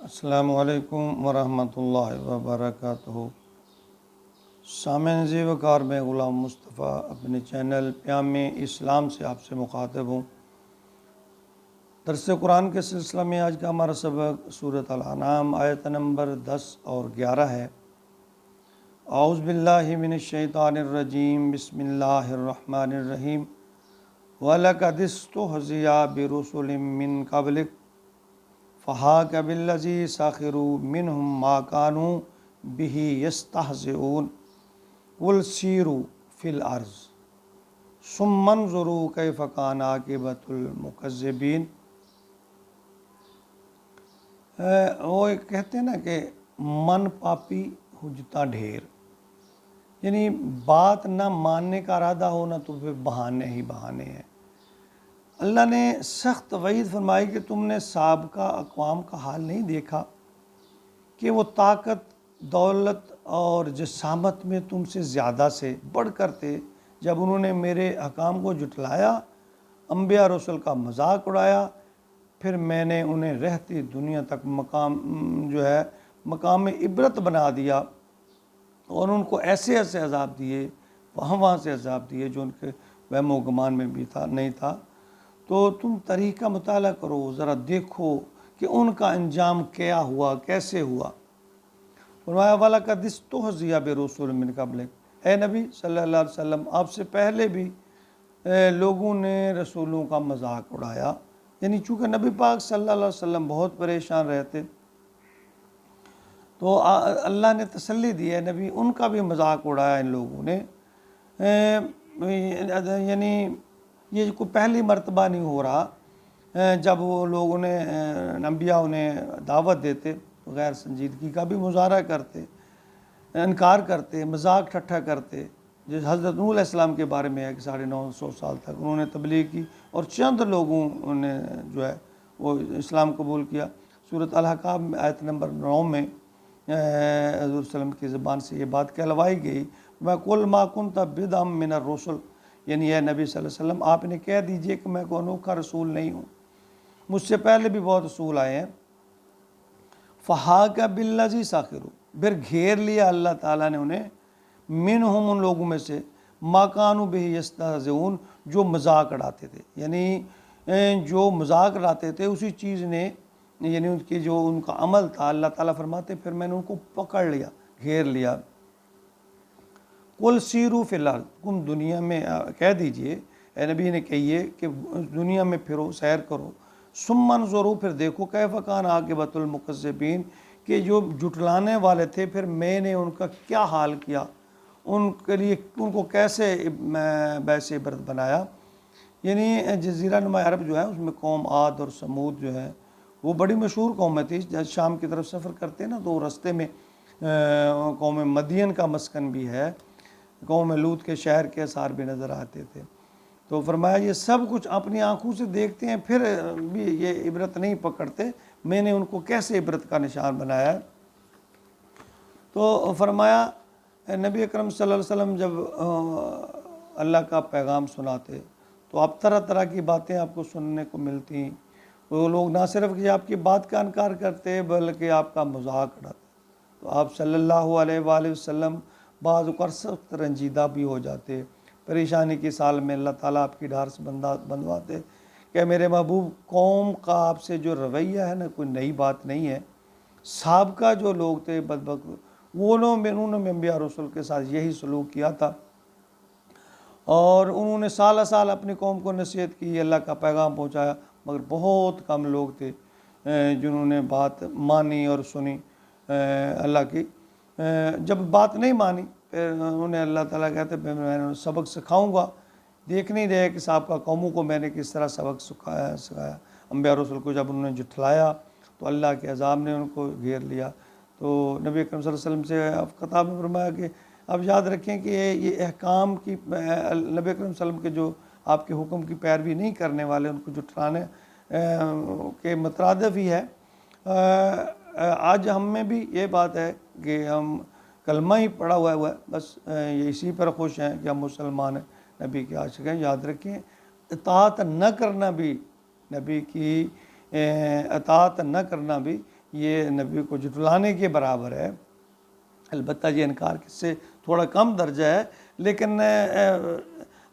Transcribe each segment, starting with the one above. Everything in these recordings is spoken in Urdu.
السلام علیکم ورحمۃ اللہ وبرکاتہ۔ سامعین زی وقار میں غلام مصطفیٰ اپنے چینل پیام اسلام سے آپ سے مخاطب ہوں۔ درس قرآن کے سلسلہ میں آج کا ہمارا سبق سورۃ الانعام آیت نمبر 10 اور 11 ہے۔ اعوذ باللہ من الشیطان الرجیم، بسم اللہ الرحمن الرحیم۔ وَلَقَدِ اسْتُهْزِئَ بِرُسُلٍ مِّن قَبْلِكَ فَحَاقَ بِالَّذِينَ سَخِرُوا مِنْهُم مَّا كَانُوا بِهِ يَسْتَهْزِئُونَ قُلْ سِیرُوا فِی الْأَرْضِ ثُمَّ انظُرُوا کَیْفَ کَانَ عَاقِبَۃُ الْمُکَذِّبِینَ۔ وہ کہتے ہیں نا کہ من پاپی حجتاں ڈھیر، یعنی بات نہ ماننے کا ارادہ ہونا تو پھر بہانے ہی بہانے ہیں۔ اللہ نے سخت وعید فرمائی کہ تم نے سابقہ اقوام کا حال نہیں دیکھا کہ وہ طاقت، دولت اور جسامت میں تم سے زیادہ سے بڑھ کر تھے، جب انہوں نے میرے احکام کو جھٹلایا، انبیاء رسول کا مذاق اڑایا، پھر میں نے انہیں رہتی دنیا تک مقام عبرت بنا دیا اور ان کو ایسے ایسے عذاب دیے، وہاں سے عذاب دیے جو ان کے وہم و گمان میں بھی نہیں تھا۔ تو تم طریقہ مطالعہ کرو، ذرا دیکھو کہ ان کا انجام کیا ہوا، کیسے ہوا۔ فرمایا وَلَقَدِ اسْتُهْزِئَ بِرُسُلٍ مِّن قَبْلِكَ، اے نبی صلی اللہ علیہ وسلم، آپ سے پہلے بھی لوگوں نے رسولوں کا مذاق اڑایا، یعنی چونکہ نبی پاک صلی اللہ علیہ وسلم بہت پریشان رہتے تو اللہ نے تسلی دی ہے، نبی ان کا بھی مذاق اڑایا ان لوگوں نے۔ یعنی یہ کوئی پہلی مرتبہ نہیں ہو رہا، جب وہ لوگوں نے انبیاء انہیں دعوت دیتے تو غیر سنجیدگی کا بھی مظاہرہ کرتے، انکار کرتے، مذاق ٹھٹھا کرتے۔ جس حضرت نوح علیہ السلام کے بارے میں ہے کہ 950 سال تک انہوں نے تبلیغ کی اور چند لوگوں نے جو ہے وہ اسلام قبول کیا۔ سورۃ الحقاف میں آیت نمبر 9 میں حضور صلی اللہ علیہ وسلم کی زبان سے یہ بات کہلوائی گئی، میں قُلْ مَا كُنْتَ بِدْعًا مِّنَ الرُّسُلِ، یعنی اے نبی صلی اللہ علیہ وسلم آپ نے کہہ دیجئے کہ میں کوئی انوکھا رسول نہیں ہوں، مجھ سے پہلے بھی بہت رسول آئے ہیں۔ فَحَاقَ بِالَّذِينَ سَخِرُوا، پھر گھیر لیا اللہ تعالیٰ نے انہیں، مِنْهُمْ ان لوگوں میں سے، مَا كَانُوا بِهِ يَسْتَهْزِئُونَ جو مذاق اڑاتے تھے، یعنی جو مذاق اڑاتے تھے اسی چیز نے، یعنی ان کی جو ان کا عمل تھا، اللہ تعالیٰ فرماتے پھر میں نے ان کو پکڑ لیا، گھیر لیا۔ قُلْ سِیرُوا فِی الْأَرْضِ، تم دنیا میں کہہ دیجئے، اے نبی نے کہیے کہ دنیا میں پھرو، سیر کرو، ثُمَّ انظُرُوا پھر دیکھو کیف کان عاقبۃ المکذبین کہ جو جھٹلانے والے تھے پھر میں نے ان کا کیا حال کیا، ان کے لیے ان کو کیسے باعث عبرت بنایا۔ یعنی جزیرہ نما عرب جو ہے اس میں قوم عاد اور سمود جو ہے وہ بڑی مشہور قومیں تھی۔ جب شام کی طرف سفر کرتے نا تو رستے میں قوم مدین کا مسکن بھی ہے، قوم لوط کے شہر کے آثار بھی نظر آتے تھے۔ تو فرمایا یہ سب کچھ اپنی آنکھوں سے دیکھتے ہیں پھر بھی یہ عبرت نہیں پکڑتے، میں نے ان کو کیسے عبرت کا نشان بنایا ہے۔ تو فرمایا نبی اکرم صلی اللہ علیہ وسلم جب اللہ کا پیغام سناتے تو آپ طرح طرح کی باتیں آپ کو سننے کو ملتی، وہ لوگ نہ صرف کہ آپ کی بات کا انکار کرتے بلکہ آپ کا مذاق اڑاتے۔ تو آپ صلی اللہ علیہ وآلہ وسلم بعض اوقات سخت رنجیدہ بھی ہو جاتے، پریشانی کی سال میں اللہ تعالیٰ آپ کی ڈھارس بندھواتے کہ میرے محبوب قوم کا آپ سے جو رویہ ہے نا کوئی نئی بات نہیں ہے، سابقہ جو لوگ تھے بدبخت وہ لوگ انہوں نے انبیاء رسول کے ساتھ یہی سلوک کیا تھا اور انہوں نے سالہ سال اپنی قوم کو نصیحت کی، اللہ کا پیغام پہنچایا، مگر بہت کم لوگ تھے جنہوں نے بات مانی اور سنی اللہ کی۔ جب بات نہیں مانی پھر انہوں نے اللہ تعالیٰ کہتے میں انہیں سبق سکھاؤں گا، دیکھ نہیں رہے کہ سابقہ قوموں کو میں نے کس طرح سبق سکھایا۔ انبیاء رسول کو جب انہوں نے جھٹلایا تو اللہ کے عذاب نے ان کو گھیر لیا۔ تو نبی اکرم صلی اللہ علیہ وسلم سے خطاب میں فرمایا کہ اب یاد رکھیں کہ یہ احکام کی نبی اکرم صلی اللہ علیہ وسلم کے جو آپ کے حکم کی پیروی نہیں کرنے والے ان کو جھٹلانے کے مترادف ہی ہے۔ آج ہم میں بھی یہ بات ہے کہ ہم کلمہ ہی پڑھا ہوا ہے، بس یہ اسی پر خوش ہیں کہ ہم مسلمان ہیں، نبی کے عاشق ہیں۔ یاد رکھیں اطاعت نہ کرنا بھی، نبی کی اطاعت نہ کرنا بھی یہ نبی کو جھٹلانے کے برابر ہے۔ البتہ یہ انکار کس سے تھوڑا کم درجہ ہے، لیکن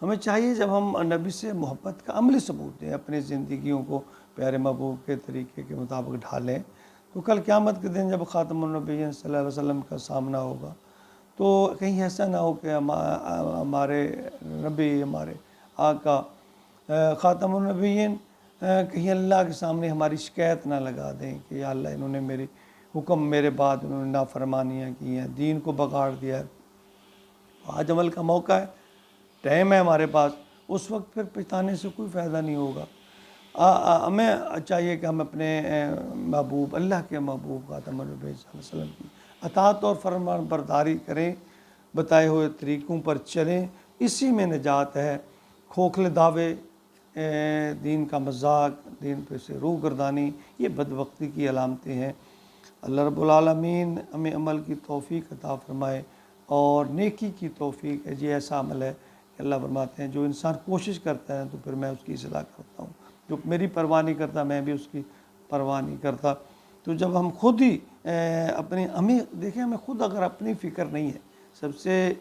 ہمیں چاہیے جب ہم نبی سے محبت کا عملی ثبوت دیں، اپنی زندگیوں کو پیارے محبوب کے طریقے کے مطابق ڈھالیں، تو کل قیامت کے دن جب خاتم النبیین صلی اللہ علیہ وسلم کا سامنا ہوگا تو کہیں ایسا نہ ہو کہ ہمارے نبی، ہمارے آقا خاتم النبیین کہیں اللہ کے سامنے ہماری شکایت نہ لگا دیں کہ یا اللہ انہوں نے میری حکم میرے بعد انہوں نے نافرمانیاں کی ہیں، دین کو بگاڑ دیا ہے۔ آج عمل کا موقع ہے، ٹائم ہے ہمارے پاس، اس وقت پھر پچھتانے سے کوئی فائدہ نہیں ہوگا۔ ہمیں چاہیے کہ ہم اپنے محبوب، اللہ کے محبوب خاتم النبی صلی اللہ علیہ وسلم کی اطاعت اور فرمان برداری کریں، بتائے ہوئے طریقوں پر چلیں، اسی میں نجات ہے۔ کھوکھلے دعوے، دین کا مذاق، دین پہ سے روگردانی، یہ بدبختی کی علامتیں ہیں۔ اللہ رب العالمین ہمیں عمل کی توفیق عطا فرمائے اور نیکی کی توفیق ہے۔ یہ ایسا عمل ہے کہ اللہ فرماتے ہیں جو انسان کوشش کرتا ہے تو پھر میں اس کی اصلاح کرتا ہوں، جو میری پرواہ نہیں کرتا میں بھی اس کی پرواہ نہیں کرتا۔ تو جب ہم خود ہی ہمیں دیکھیں، ہمیں خود اگر اپنی فکر نہیں ہے، سب سے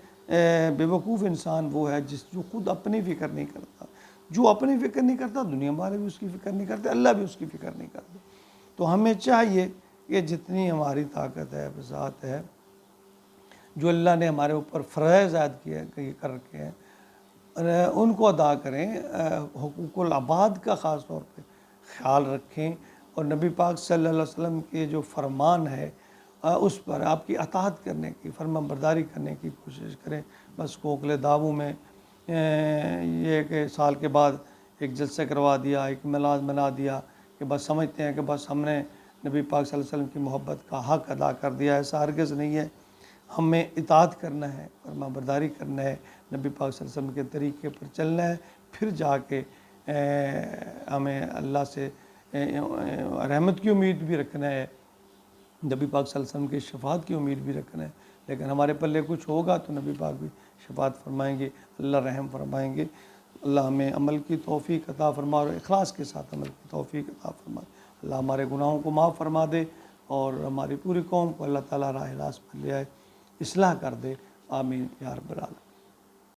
بے وقوف انسان وہ ہے جو خود اپنی فکر نہیں کرتا۔ جو اپنی فکر نہیں کرتا دنیا والے بھی اس کی فکر نہیں کرتے، اللہ بھی اس کی فکر نہیں کرتے۔ تو ہمیں چاہیے کہ جتنی ہماری طاقت ہے، وسعت ہے، جو اللہ نے ہمارے اوپر فرائض عائد کیے کر رکھے ہیں، ان کو ادا کریں۔ حقوق العباد کا خاص طور پہ خیال رکھیں، اور نبی پاک صلی اللہ علیہ وسلم کے جو فرمان ہے اس پر آپ کی اطاعت کرنے کی، فرمان برداری کرنے کی کوشش کریں۔ بس کھوکھلے دعووں میں یہ کہ سال کے بعد ایک جلسہ کروا دیا، ایک میلاد منا دیا کہ بس سمجھتے ہیں کہ بس ہم نے نبی پاک صلی اللہ علیہ وسلم کی محبت کا حق ادا کر دیا، ایسا ہرگز نہیں ہے۔ ہمیں اطاعت کرنا ہے، فرمان برداری کرنا ہے، نبی پاک صلی اللہ علیہ وسلم کے طریقے پر چلنا ہے، پھر جا کے ہمیں اللہ سے رحمت کی امید بھی رکھنا ہے، نبی پاک صلی اللہ علیہ وسلم کی شفاعت کی امید بھی رکھنا ہے۔ لیکن ہمارے پلے کچھ ہوگا تو نبی پاک بھی شفاعت فرمائیں گے، اللہ رحم فرمائیں گے۔ اللہ ہمیں عمل کی توفیق عطا فرما اور اخلاص کے ساتھ عمل کی توفیق عطا فرمائے۔ اللہ ہمارے گناہوں کو معاف فرما دے اور ہماری پوری قوم کو اللہ تعالیٰ راہ راست پر لے آئے، اصلاح کر دے۔ آمین یا رب العالمین۔